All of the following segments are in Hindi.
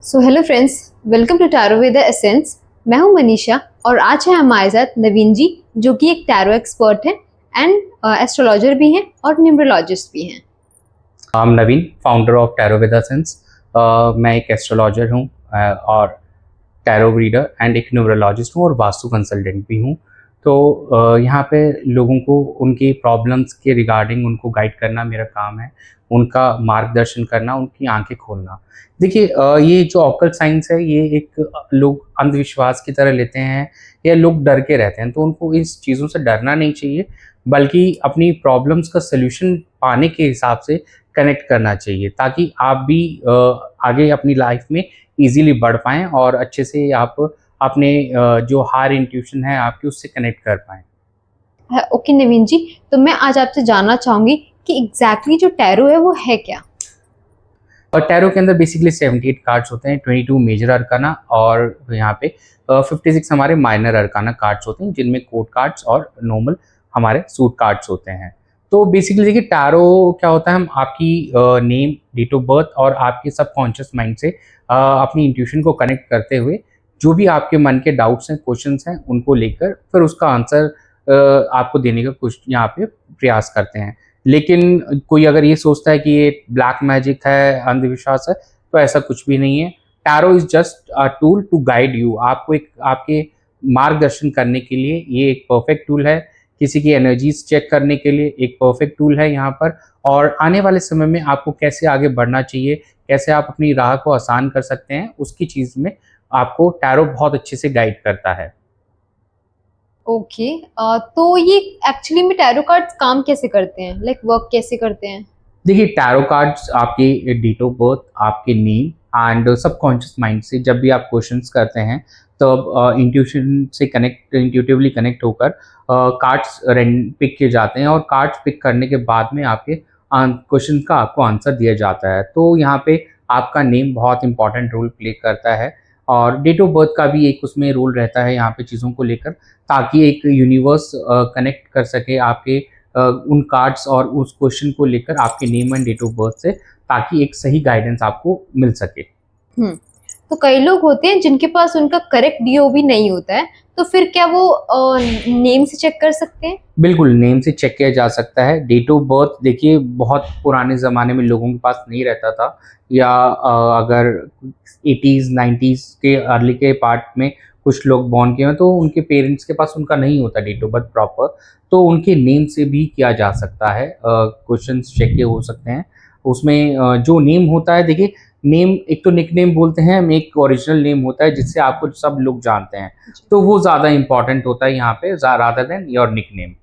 So hello friends, welcome to tarot with the essence. मैं हूं मनीषा और आज है हमारे साथ नवीन जी, जो कि एक टैरो एक्सपर्ट हैं एंड एस्ट्रोलॉजर भी हैं और न्यूमरोलॉजिस्ट भी हैं। I'm Naveen, founder of tarot with sense. मैं एक एस्ट्रोलॉजर हूँ और टैरो रीडर एंड एक न्यूमरोलॉजिस्ट हूँ और वास्तु कंसल्टेंट भी हूँ। तो यहाँ पे लोगों को उनकी प्रॉब्लम्स के रिगार्डिंग उनको गाइड करना मेरा काम है, उनका मार्गदर्शन करना, उनकी आंखें खोलना। देखिए, ये जो ऑकल्ट साइंस है ये एक लोग अंधविश्वास की तरह लेते हैं या लोग डर के रहते हैं, तो उनको इस चीज़ों से डरना नहीं चाहिए, बल्कि अपनी प्रॉब्लम्स का सल्यूशन पाने के हिसाब से कनेक्ट करना चाहिए, ताकि आप भी आगे अपनी लाइफ में इजीली बढ़ पाएँ और अच्छे से आप अपने जो हायर इंट्यूशन है आपकी उससे कनेक्ट कर पाएँ। ओके नवीन जी, तो मैं आज आपसे जानना चाहूंगी कि एग्जैक्टली जो टैरो है वो है क्या। और टैरो के अंदर बेसिकली 78 कार्ड्स होते हैं, 22 मेजर अरकाना और यहाँ पे 56 हमारे माइनर अरकाना कार्ड्स होते हैं, जिनमें कोड कार्ड्स और नॉर्मल हमारे सूट कार्ड्स होते हैं। तो बेसिकली देखिए, टैरो क्या होता है, हम आपकी नेम, डेट ऑफ बर्थ और आपके सबकॉन्शियस माइंड से अपनी इंट्यूशन को कनेक्ट करते हुए जो भी आपके मन के डाउट्स हैं, क्वेश्चंस हैं, उनको लेकर फिर उसका आंसर आपको देने का कुछ यहाँ पे प्रयास करते हैं। लेकिन कोई अगर ये सोचता है कि ये ब्लैक मैजिक है, अंधविश्वास है, तो ऐसा कुछ भी नहीं है। Tarot is just a tool to guide you. आपको एक आपके मार्गदर्शन करने के लिए ये एक परफेक्ट टूल है। किसी की एनर्जीज चेक करने के लिए एक परफेक्ट टूल है यहाँ पर। और आने वाले समय में आपको कैसे आगे बढ़ना चाहिए, कैसे आप अपनी राह को आसान कर सकते हैं, उसकी चीज़ में आपको टैरो बहुत अच्छे से गाइड करता है। ओके, तो ये एक्चुअली में टैरो कार्ड्स काम कैसे करते हैं, लाइक वर्क कैसे करते हैं। देखिए, टैरो कार्ड्स आपके डेट ऑफ बर्थ, आपके नेम एंड सबकॉन्शियस माइंड से जब भी आप क्वेश्चंस करते हैं, तब इंट्यूशन से इंट्यूटिवली कनेक्ट होकर कार्ड्स पिक किए जाते हैं और कार्ड्स पिक करने के बाद में आपके क्वेश्चन का आपको आंसर दिया जाता है। तो यहाँ पे आपका नेम बहुत इंपॉर्टेंट रोल प्ले करता है और डेट ऑफ बर्थ का भी एक उसमें रोल रहता है यहाँ पे चीज़ों को लेकर, ताकि एक यूनिवर्स कनेक्ट कर सके आपके उन कार्ड्स और उस क्वेश्चन को लेकर आपके name and date of birth से, ताकि एक सही गाइडेंस आपको मिल सके। तो कई लोग होते हैं जिनके पास उनका करेक्ट डीओबी नहीं होता है, तो फिर क्या वो नेम से चेक कर सकते हैं। बिल्कुल, नेम से चेक किया जा सकता है। डेट ऑफ बर्थ देखिए, बहुत पुराने ज़माने में लोगों के पास नहीं रहता था, या अगर 80s 90s के अर्ली के पार्ट में कुछ लोग बॉर्न किए हैं, तो उनके पेरेंट्स के पास उनका नहीं होता डेट ऑफ बर्थ प्रॉपर, तो उनके नेम से भी किया जा सकता है। क्वेश्चंस चेक किए हो सकते हैं। उसमें जो नेम होता है, देखिए, नेम एक तो निकनेम बोलते हैं, एक ओरिजिनल नेम होता है जिससे आपको सब लोग जानते हैं, तो वो ज़्यादा इंपॉर्टेंट होता है यहाँ पे rather than your nickname.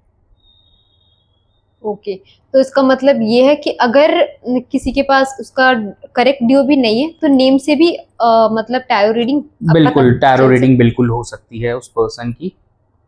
Okay, तो इसका मतलब ये है कि अगर किसी के पास उसका करेक्ट डीओबी नहीं है तो नेम से भी मतलब टैरो रीडिंग बिल्कुल, टैरो रीडिंग बिल्कुल हो सकती है उस पर्सन की।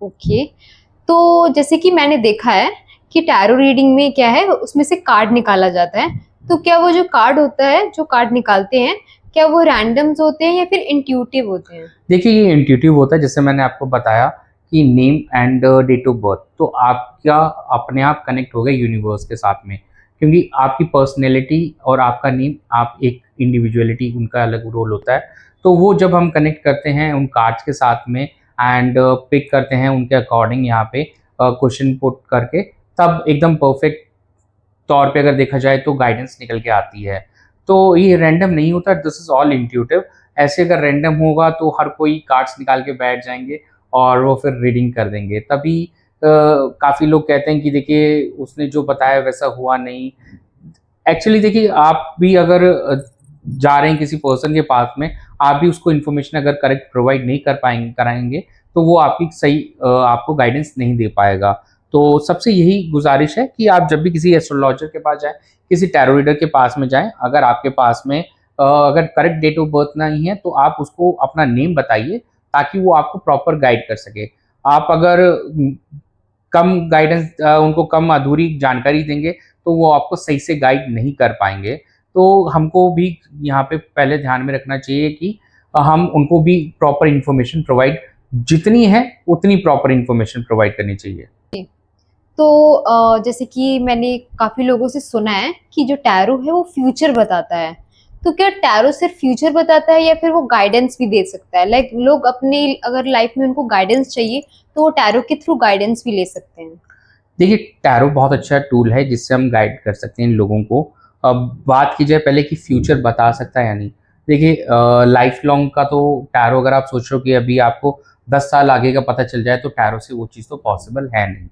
ओके, तो जैसे कि मैंने देखा है कि टैरो रीडिंग में क्या है, उसमें से कार्ड निकाला जाता है। तो क्या वो जो कार्ड होता है, जो कार्ड निकालते हैं, क्या वो रैंडम्स होते हैं या फिर इंट्यूटिव होते हैं। देखिए, ये इंट्यूटिव होता है, जैसे मैंने आपको बताया कि name and date of birth, तो आप क्या अपने आप कनेक्ट हो गए यूनिवर्स के साथ में, क्योंकि आपकी पर्सनैलिटी और आपका नेम, आप एक इंडिविजुअलिटी, उनका अलग रोल होता है। तो वो जब हम कनेक्ट करते हैं उन कार्ड्स के साथ में एंड पिक करते हैं उनके अकॉर्डिंग यहाँ पे क्वेश्चन पुट करके, तब एकदम परफेक्ट तौर पे अगर देखा जाए तो गाइडेंस निकल के आती है। तो ये रैंडम नहीं होता, दिस इज ऑल इंट्यूटिव। ऐसे अगर रैंडम होगा तो हर कोई कार्ड्स निकाल के बैठ जाएंगे और वो फिर रीडिंग कर देंगे, तभी काफ़ी लोग कहते हैं कि देखिए उसने जो बताया वैसा हुआ नहीं। एक्चुअली देखिए, आप भी अगर जा रहे हैं किसी पर्सन के पास में, आप भी उसको इन्फॉर्मेशन अगर करेक्ट प्रोवाइड नहीं कराएंगे, तो वो आपकी सही आपको गाइडेंस नहीं दे पाएगा। तो सबसे यही गुजारिश है कि आप जब भी किसी एस्ट्रोलॉजर के पास जाएं, किसी टैरो रीडर के पास में जाएं, अगर आपके पास में अगर करेक्ट डेट ऑफ बर्थ नहीं है, तो आप उसको अपना नेम बताइए, ताकि वो आपको प्रॉपर गाइड कर सके। आप अगर कम गाइडेंस उनको कम अधूरी जानकारी देंगे, तो वो आपको सही से गाइड नहीं कर पाएंगे। तो हमको भी यहाँ पे पहले ध्यान में रखना चाहिए कि हम उनको भी प्रॉपर इन्फॉर्मेशन प्रोवाइड, जितनी है उतनी प्रॉपर इन्फॉर्मेशन प्रोवाइड करनी चाहिए। तो जैसे कि मैंने काफी लोगों से सुना है कि जो टैरो है वो फ्यूचर बताता है, तो क्या टैरो सिर्फ फ्यूचर बताता है या फिर वो गाइडेंस भी दे सकता है? लाइक लोग अपने अगर लाइफ में उनको गाइडेंस चाहिए तो वो टैरो के थ्रू गाइडेंस भी ले सकते हैं। देखिए, टैरो बहुत अच्छा टूल है जिससे हम गाइड कर सकते हैं इन लोगों को। अब बात की जाए पहले कि फ्यूचर बता सकता है या नहीं। देखिए, लाइफ लॉन्ग का तो टैरो, अगर आप सोच रहे हो कि अभी आपको 10 साल आगे का पता चल जाए, तो टैरो से वो चीज़ तो पॉसिबल है नहीं।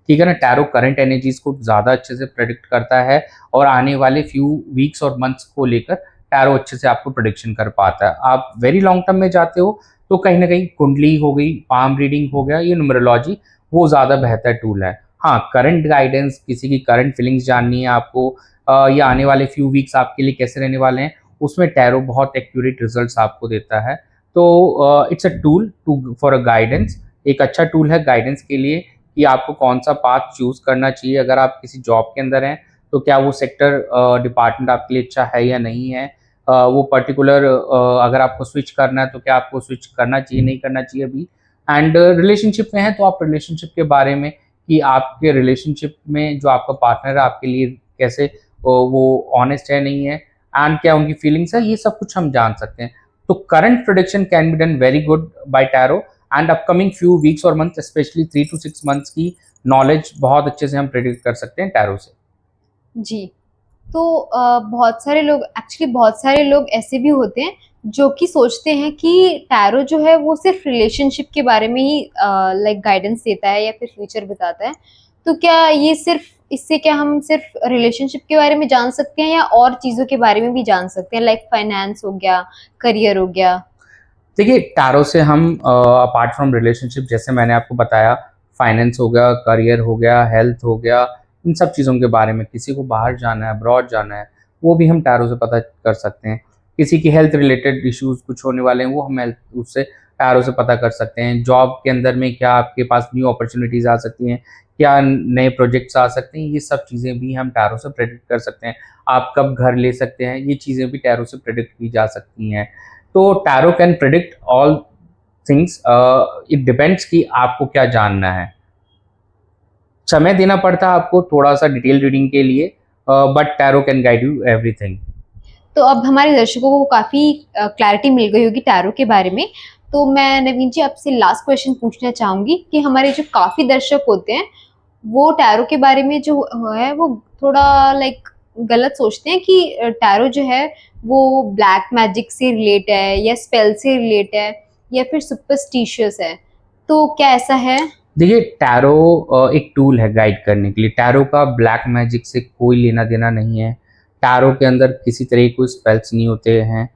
ठीक है ना? टैरो करंट एनर्जीज़ को ज़्यादा अच्छे से प्रेडिक्ट करता है और आने वाले फ्यू वीक्स और मंथ्स को लेकर टैरो अच्छे से आपको प्रेडिक्शन कर पाता है। आप वेरी लॉन्ग टर्म में जाते हो तो कहीं न कहीं कुंडली हो गई, पाम रीडिंग हो गया, ये न्यूमरोलॉजी वो ज़्यादा बेहतर टूल है। हाँ, करंट गाइडेंस, किसी की करंट फीलिंग्स जाननी है आपको, या आने वाले फ्यू वीक्स आपके लिए कैसे रहने वाले हैं, उसमें टैरो बहुत एक्यूरेट रिजल्ट्स आपको देता है। तो it's a tool to for a guidance, एक अच्छा टूल है गाइडेंस के लिए कि आपको कौन-सा पाथ चूज़ करना चाहिए। अगर आप किसी जॉब के अंदर हैं, तो क्या वो सेक्टर डिपार्टमेंट आपके लिए अच्छा है या नहीं है? वो पर्टिकुलर अगर आपको स्विच करना है, तो क्या आपको स्विच करना चाहिए, नहीं करना चाहिए अभी? एंड रिलेशनशिप में हैं, तो आप रिलेशनशिप के बारे में कि आपके रिलेशनशिप में जो आपका पार्टनर है आपके लिए कैसे वो ऑनेस्ट है नहीं है, एंड क्या उनकी फीलिंग्स है, ये सब कुछ हम जान सकते हैं। तो current prediction can be done very good by tarot, and upcoming few weeks और मंथ्स, स्पेशली 3 to 6 मंथ्स की नॉलेज बहुत अच्छे से हम प्रेडिक्ट कर सकते हैं टैरो से। जी। तो बहुत सारे लोग ऐसे भी होते हैं जो कि सोचते हैं कि टैरो जो है वो सिर्फ रिलेशनशिप के बारे में ही लाइक गाइडेंस देता है या फिर फ्यूचर बताता है। तो क्या ये सिर्फ इससे क्या हम सिर्फ रिलेशनशिप के बारे में जान सकते हैं या और चीज़ों के बारे में भी जान सकते हैं, लाइक फाइनेंस हो गया, करियर हो गया? देखिए, टैरो से हम अपार्ट फ्रॉम रिलेशनशिप, जैसे मैंने आपको बताया, फाइनेंस हो गया, करियर हो गया, हेल्थ हो गया, इन सब चीज़ों के बारे में, किसी को बाहर जाना है, अब्रॉड जाना है, वो भी हम टैरो से पता कर सकते हैं। किसी की हेल्थ रिलेटेड इश्यूज़ कुछ होने वाले हैं, वो हम हेल्थ उससे टैरो से पता कर सकते हैं। जॉब के अंदर में क्या आपके पास न्यू अपॉर्च्युनिटीज़ आ सकती हैं, क्या नए प्रोजेक्ट्स आ सकते हैं, ये सब चीज़ें भी हम टैरो से प्रेडिक्ट कर सकते हैं। आप कब घर ले सकते हैं, ये चीज़ें भी टैरो से प्रेडिक्ट की जा सकती हैं। तो tarot can predict all things, it depends कि आपको क्या जानना है। समय देना पड़ता है आपको थोड़ा-सा डिटेल रीडिंग के लिए, but tarot can guide you everything. तो अब हमारे दर्शकों को काफ़ी क्लैरिटी मिल गई होगी टैरो के बारे में। तो मैं नवीन जी आपसे लास्ट क्वेश्चन पूछना चाहूँगी कि हमारे जो काफ़ी दर्शक होते हैं, वो टैरो के बारे में जो है वो थोड़ा लाइक गलत सोचते हैं कि टैरो जो है वो ब्लैक मैजिक से रिलेट है या स्पेल से रिलेट है या फिर सुपरस्टिशियस है। तो क्या ऐसा है? देखिए, टैरो एक टूल है गाइड करने के लिए। टैरो का ब्लैक मैजिक से कोई लेना-देना नहीं है। टैरो के अंदर किसी तरह के कोई स्पेल्स नहीं होते हैं।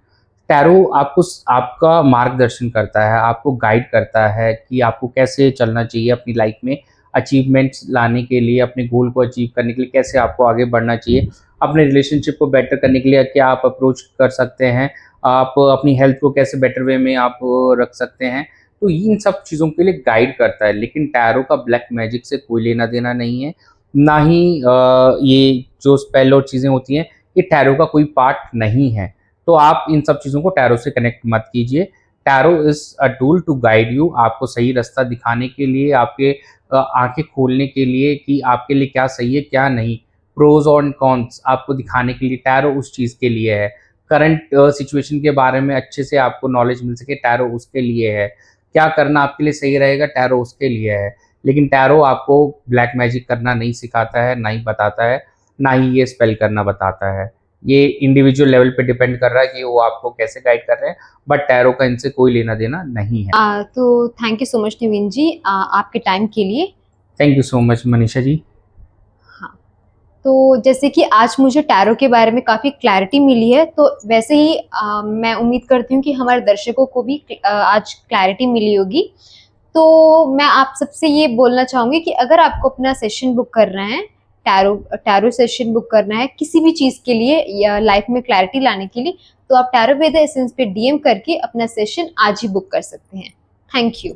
टैरो आपको आपका मार्गदर्शन करता है, आपको गाइड करता है कि आपको कैसे चलना चाहिए अपनी लाइफ में, अचीवमेंट्स लाने के लिए, अपने गोल को अचीव करने के लिए कैसे आपको आगे बढ़ना चाहिए, अपने रिलेशनशिप को बेटर करने के लिए क्या आप अप्रोच कर सकते हैं, आप अपनी हेल्थ को कैसे बेटर वे में आप रख सकते हैं। तो इन सब चीज़ों के लिए गाइड करता है, लेकिन टैरो का ब्लैक मैजिक से कोई लेना-देना नहीं है। ना ही ये जो स्पेल और चीज़ें होती हैं, ये टैरो का कोई पार्ट नहीं है। तो आप इन सब चीज़ों को टैरो से कनेक्ट मत कीजिए। Tarot is a tool to guide you, आपको सही रास्ता दिखाने के लिए, आपके आँखें खोलने के लिए कि आपके लिए क्या सही है, क्या नहीं। प्रोज़ और कॉन्स आपको दिखाने के लिए टैरो उस चीज़ के लिए है। करंट सिचुएशन के बारे में अच्छे से आपको नॉलेज मिल सके, टैरो उसके लिए है। क्या करना आपके लिए सही रहेगा, टैरो उसके लिए है। लेकिन टैरो आपको ब्लैक मैजिक करना नहीं सिखाता है, ना ही बताता है, ना ही ये स्पेल करना बताता है। ये इंडिविजुअल लेवल पे डिपेंड कर रहा है कि वो आपको कैसे गाइड कर रहे हैं, बट टैरो का इनसे कोई लेना-देना नहीं है। तो thank you so much Naveen ji आपके टाइम के लिए। Thank you so much Manisha ji. हाँ, तो जैसे कि आज मुझे टैरो के बारे में काफ़ी क्लैरिटी मिली है, तो वैसे ही मैं उम्मीद करती हूँ कि हमारे दर्शकों को भी आज क्लैरिटी मिली होगी। तो मैं आप सबसे ये बोलना चाहूँगी कि अगर आपको अपना सेशन बुक करना है, टैरो टैरो सेशन बुक करना है किसी भी चीज़ के लिए या लाइफ में क्लैरिटी लाने के लिए, तो आप टैरो वेदा एसेंस पे डीएम करके अपना सेशन आज ही बुक कर सकते हैं। Thank you.